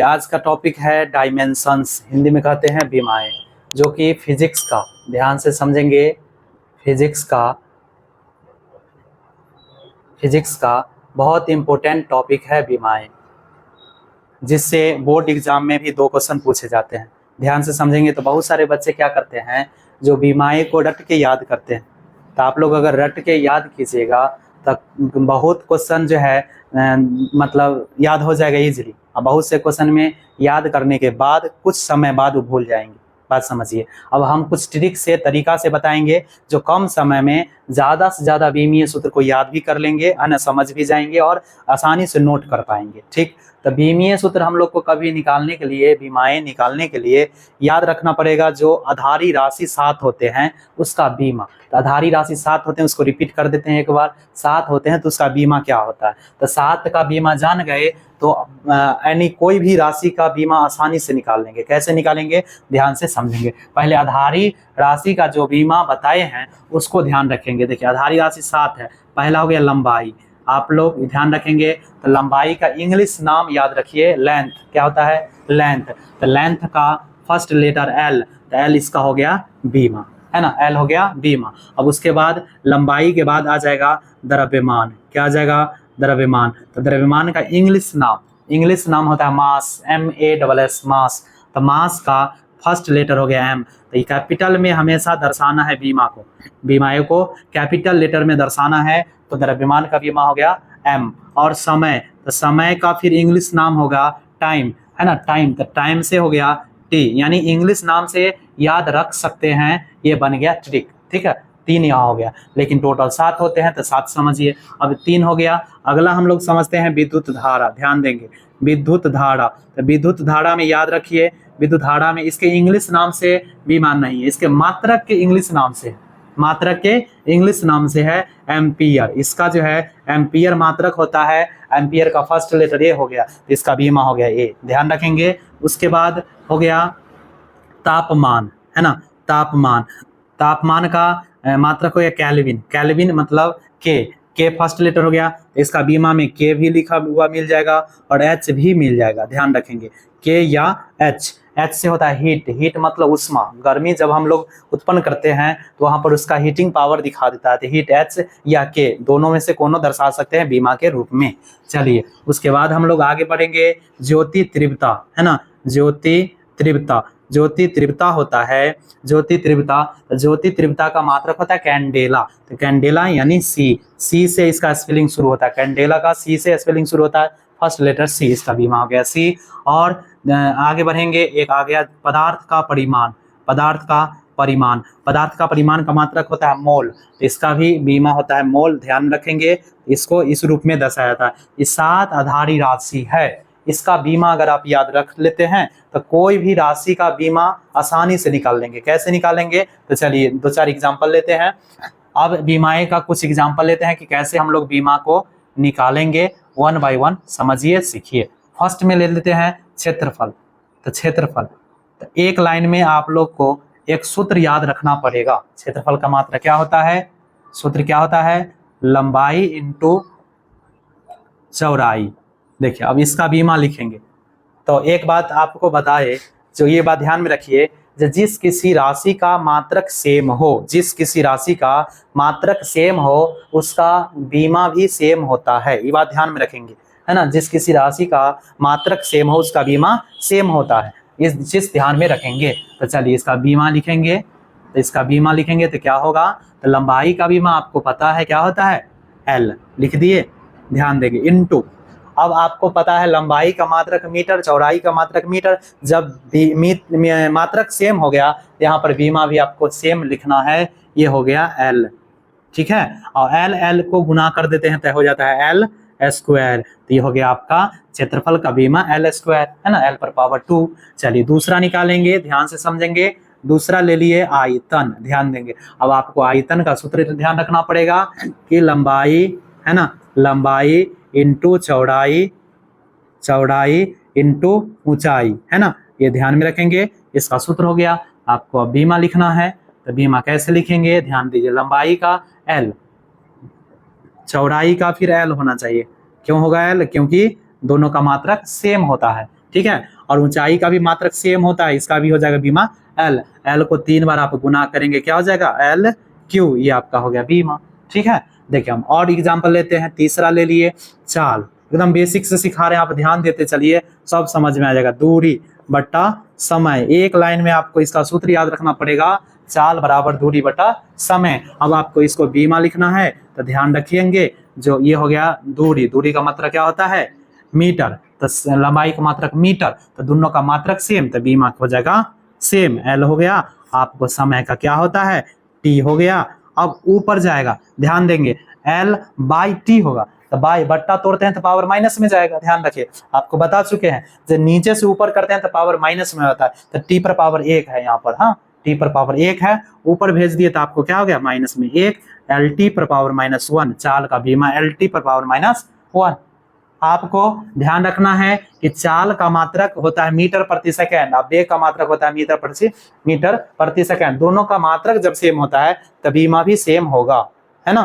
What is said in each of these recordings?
आज का टॉपिक है डायमेंशंस, हिंदी में कहते हैं बीमाएं, जो कि फिजिक्स का, ध्यान से समझेंगे, फिजिक्स का बहुत इंपॉर्टेंट टॉपिक है बीमाएं, जिससे बोर्ड एग्जाम में भी 2 क्वेश्चन पूछे जाते हैं। ध्यान से समझेंगे तो बहुत सारे बच्चे क्या करते हैं, जो बीमाएं को रट के याद करते हैं। तो आप लोग अगर रट के याद कीजिएगा तो बहुत क्वेश्चन जो है मतलब याद हो जाएगा इजीली। और बहुत से क्वेश्चन में याद करने के बाद कुछ समय बाद वो भूल जाएंगे। बात समझिए। अब हम कुछ ट्रिक से, तरीका से बताएंगे जो कम समय में ज़्यादा से ज़्यादा बीमीय सूत्र को याद भी कर लेंगे, है ना, समझ भी जाएंगे और आसानी से नोट कर पाएंगे। ठीक, तो बीमीय सूत्र हम लोग को कभी निकालने के लिए, बीमाएं निकालने के लिए याद रखना पड़ेगा, जो आधारी राशि 7 होते हैं उसका बीमा। तो आधारी राशि 7 होते हैं, उसको रिपीट कर देते हैं एक बार। 7 होते हैं तो उसका बीमा क्या होता है। तो 7 का बीमा जान गए तो यानी कोई भी राशि का बीमा आसानी से निकाल लेंगे। कैसे निकालेंगे, ध्यान से समझेंगे। पहले आधारी राशि का जो बीमा बताए हैं उसको ध्यान रखेंगे। देखिए, आधारी राशि 7 है। पहला हो गया लंबाई, आप लोग ध्यान रखेंगे। तो लंबाई का इंग्लिश नाम याद रखिए, लेंथ। क्या होता है, लेंथ। तो लेंथ का फर्स्ट लेटर एल, तो एल इसका हो गया बीमा, है ना, एल हो गया बीमा। अब उसके बाद लंबाई के बाद आ जाएगा द्रव्यमान। क्या आ जाएगा, द्रव्यमान। तो द्रव्यमान का इंग्लिश नाम होता है मास, MASS, मास। तो मास का फर्स्ट लेटर हो गया एम। तो ये कैपिटल में हमेशा दर्शाना है बीमा को, बीमाएं को कैपिटल लेटर में दर्शाना है। तो द्रव्यमान का बीमा हो गया एम। और समय, तो समय का फिर इंग्लिश नाम होगा टाइम, है ना, टाइम। तो टाइम से हो गया टी, यानी इंग्लिश नाम से याद रख सकते हैं, ये बन गया ट्रिक। ठीक है, 3 यहाँ हो गया, लेकिन टोटल 7 होते हैं तो 7 समझिए। अब 3 हो गया। अगला हम लोग समझते हैं विद्युत धारा। ध्यान देंगे, विद्युत धारा। तो विद्युत धारा में याद रखिए, विद्युत धारा में इसके इंग्लिश नाम से बीमान नहीं है, इसके मात्रक के इंग्लिश नाम से, मात्रक के इंग्लिश नाम से है एम्पियर। इसका जो है एम्पियर मात्रक होता है। एम्पियर का फर्स्ट लेटर ए हो गया, तो इसका बीमा हो गया ए, ध्यान रखेंगे। उसके बाद हो गया तापमान, है ना, तापमान। तापमान का मात्रक हो गया केल्विन। केल्विन मतलब के फर्स्ट लेटर हो गया, तो इसका बीमा में के भी लिखा हुआ मिल जाएगा और एच भी मिल जाएगा। ध्यान रखेंगे, के या एच। एच से होता है हीट, हीट मतलब उष्मा। गर्मी जब हम लोग उत्पन्न करते हैं तो वहां पर उसका हीटिंग पावर दिखा देता है। तो हीट एच या के, दोनों में से कोनो दर्शा सकते हैं बीमा के रूप में। चलिए, उसके बाद हम लोग आगे बढ़ेंगे। ज्योति तीव्रता, है ना, ज्योति तीव्रता। ज्योति तीव्रता होता है, ज्योति तीव्रता का मात्रक होता है कैंडेला। तो कैंडेला यानी सी से इसका स्पेलिंग शुरू होता है। कैंडेला का सी से स्पेलिंग शुरू होता है, फर्स्ट लेटर सी, इसका बीमा हो गया सी। और आगे बढ़ेंगे, एक आ गया पदार्थ का परिमाण। पदार्थ का परिमाण का मात्रक होता है मोल, तो इसका भी बीमा होता है मोल। ध्यान रखेंगे, इसको इस रूप में दर्शाया जाता है। ये 7 आधारी राशि है, इसका बीमा अगर आप याद रख लेते हैं तो कोई भी राशि का बीमा आसानी से निकाल लेंगे। कैसे निकालेंगे, तो चलिए 2-4 एग्जाम्पल लेते हैं। अब बीमाएं का कुछ एग्जाम्पल लेते हैं कि कैसे हम लोग बीमा को निकालेंगे। 1 बाय 1 समझिए, सीखिए। फर्स्ट में ले लेते हैं क्षेत्रफल। तो क्षेत्रफल, तो एक लाइन में आप लोग को एक सूत्र याद रखना पड़ेगा। क्षेत्रफल का मात्रा क्या होता है, सूत्र क्या होता है, लंबाई इंटू चौड़ाई। देखिए, अब इसका बीमा लिखेंगे तो एक बात आपको बताए, जो ये बात ध्यान में रखिए, जिस किसी राशि का मात्रक सेम हो, जिस किसी राशि का मात्रक सेम हो उसका बीमा भी सेम होता है। ये बात ध्यान में रखेंगे, है ना, जिस किसी राशि का मात्रक सेम हो उसका बीमा सेम होता है, इस चीज ध्यान में रखेंगे। तो चलिए इसका बीमा लिखेंगे। तो इसका बीमा लिखेंगे तो क्या होगा, तो लंबाई का बीमा आपको पता है क्या होता है, एल, लिख दिए। ध्यान देंगे, इनटू, अब आपको पता है लंबाई का मात्रक मीटर, चौड़ाई का मात्रक मीटर। जब मात्रक सेम हो गया, यहाँ पर बीमा भी आपको सेम लिखना है, ये हो गया एल। ठीक है, और एल को गुना कर देते हैं तो हो जाता है एल स्क्वायर। तो ये हो गया आपका क्षेत्रफल का बीमा एल स्क्वायर, है ना, एल पर पावर 2। चलिए दूसरा निकालेंगे, ध्यान से समझेंगे। दूसरा ले लिए आयतन। ध्यान देंगे, अब आपको आयतन का सूत्र ध्यान रखना पड़ेगा कि लंबाई, है ना, लंबाई इंटू चौड़ाई, चौड़ाई इंटू ऊंचाई, है ना, ये ध्यान में रखेंगे। इसका सूत्र हो गया। आपको अब बीमा लिखना है, तो बीमा कैसे लिखेंगे, ध्यान दीजिए। लंबाई का एल, चौड़ाई का फिर एल होना चाहिए। क्यों होगा एल, क्योंकि दोनों का मात्रक सेम होता है। ठीक है। और ऊंचाई का भी मात्रक सेम होता है, इसका भी हो जाएगा बीमा एल। एल को 3 बार आप गुना करेंगे, क्या हो जाएगा एल क्यू, ये आपका हो गया बीमा। ठीक है, देखिए हम और एग्जाम्पल लेते हैं। तीसरा ले लिए चाल, एकदम बेसिक से सिखा रहे हैं, आप ध्यान देते चलिए, सब समझ में आ जाएगा। दूरी बट्टा समय, एक लाइन में आपको इसका सूत्र याद रखना पड़ेगा, चाल बराबर दूरी बटा समय। अब आपको इसको बीमा लिखना है तो ध्यान रखिएंगे, जो ये हो गया दूरी, दूरी का मात्रक क्या होता है मीटर, तो लंबाई का मात्रक मीटर, तो दोनों का मात्रक सेम, तो बीमा हो जाएगा सेम, एल हो गया। आपको समय का क्या होता है टी हो गया। अब ऊपर जाएगा, ध्यान देंगे, एल बाई टी होगा, तो बाई बट्टा तोड़ते हैं तो पावर माइनस में जाएगा, ध्यान रखिए, आपको बता चुके हैं, जब नीचे से ऊपर करते हैं तो पावर माइनस में होता है, तो टी पर पावर 1 है यहाँ पर, हाँ टी पर पावर 1 है, ऊपर भेज दिए तो आपको क्या हो गया माइनस में 1, एल टी पर पावर -1, चाल का बीमा एल टी पर पावर -1। आपको ध्यान रखना है कि चाल का मात्रक होता है मीटर प्रति सेकंड, और वेग का मात्रक होता है मीटर प्रति सेकंड, दोनों का मात्रक जब सेम होता है तो बीमा भी सेम होगा, है ना।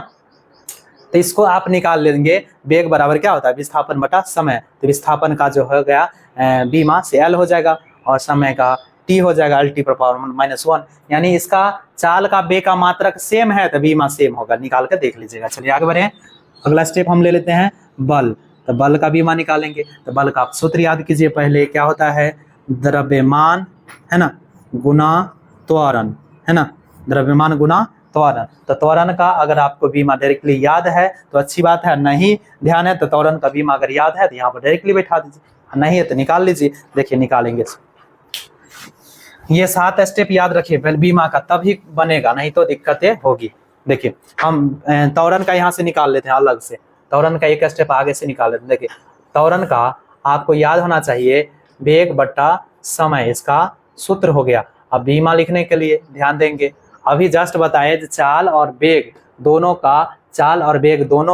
तो इसको आप निकाल लेंगे, वेग बराबर क्या होता है विस्थापन बटा समय, तो विस्थापन का जो हो गया बीमा से एल हो जाएगा, और समय का टी हो जाएगा एल टी पर पावर -1, यानी इसका चाल का वेग का मात्रक सेम है तो बीमा सेम होगा, निकाल कर देख लीजिएगा। चलिए आगे बढ़े, अगला स्टेप हम ले लेते हैं बल, तो बल का बीमा निकालेंगे, तो बल का सूत्र याद कीजिए, पहले क्या होता है द्रव्यमान, है ना, गुना त्वरण, है ना, द्रव्यमान गुना त्वरण। तो त्वरण का अगर आपको बीमा डायरेक्टली याद है तो अच्छी बात है, नहीं ध्यान है तो त्वरण का बीमा अगर याद है तो यहाँ पर डायरेक्टली बैठा दीजिए, नहीं है तो निकाल लीजिए। देखिए निकालेंगे, ये 7 स्टेप याद रखिए पहले बीमा का, तभी बनेगा, नहीं तो दिक्कतें होगी। देखिए हम त्वरण का यहाँ से निकाल लेते हैं, अलग से त्वरण का एक स्टेप आगे से निकाल लेते हैं। देखिए त्वरण का आपको याद होना चाहिए वेग बट्टा समय, इसका सूत्र हो गया। अब बीमा लिखने के लिए ध्यान देंगे, अभी जस्ट बताए चाल और वेग दोनों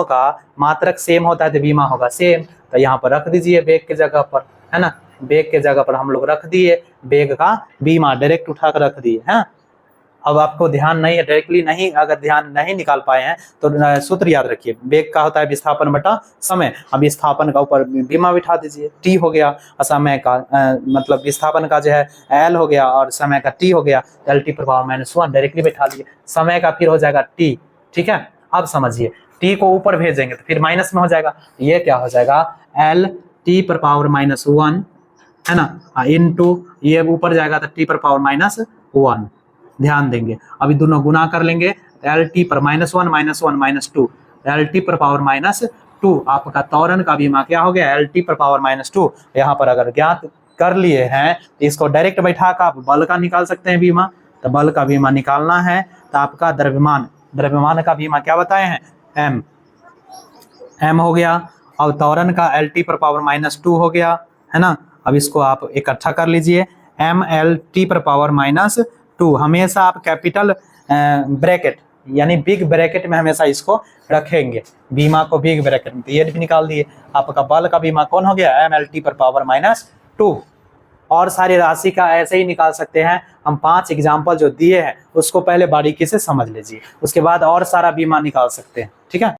का मात्रक सेम होता है तो बीमा होगा सेम, तो यहाँ पर रख दीजिए वेग के जगह पर, है ना, वेग के जगह पर हम लोग रख दिए वेग का बीमा, डायरेक्ट उठा कर रख दिए हैं। अब आपको ध्यान नहीं है, डायरेक्टली नहीं, अगर ध्यान नहीं निकाल पाए हैं तो सूत्र याद रखिए, वेग का होता है विस्थापन बटा समय, अब विस्थापन का ऊपर बीमा बिठा दीजिए, टी हो गया, और समय का मतलब विस्थापन का जो है एल हो गया और समय का टी हो गया, एल टी पर पावर -1 डायरेक्टली बिठा दिए, समय का फिर हो जाएगा टी। ठीक है, अब समझिए टी को ऊपर भेजेंगे तो फिर माइनस में हो जाएगा, ये क्या हो जाएगा एल टी पर पावर -1, है ना, इनटू ये ऊपर जाएगा तो टी पर पावर -1, ध्यान देंगे। अभी दोनों गुना कर लेंगे, एल टी पर -1 -2, एल टी पर पावर -2, आपका त्वरण का बीमा क्या हो गया एल टी पर पावर -2। यहाँ पर अगर ज्ञात कर लिए हैं तो इसको डायरेक्ट बैठा कर आप बल का निकाल सकते हैं बीमा, तो बल का बीमा निकालना है तो आपका द्रव्यमान का बीमा क्या बताए हैं एम हो गया, और त्वरण का एल टी पर पावर -2 हो गया, है ना। अब इसको आप इकट्ठा कर लीजिए, एम एल टी पर पावर -2, हमेशा आप कैपिटल ब्रैकेट यानी बिग ब्रैकेट में हमेशा इसको रखेंगे, बीमा को बिग ब्रैकेट में, तो ये भी निकाल दिए, आपका बल का बीमा कौन हो गया एम एल टी पर पावर -2। और सारी राशि का ऐसे ही निकाल सकते हैं, हम 5 एग्जाम्पल जो दिए हैं उसको पहले बारीकी से समझ लीजिए, उसके बाद और सारा बीमा निकाल सकते हैं, ठीक है।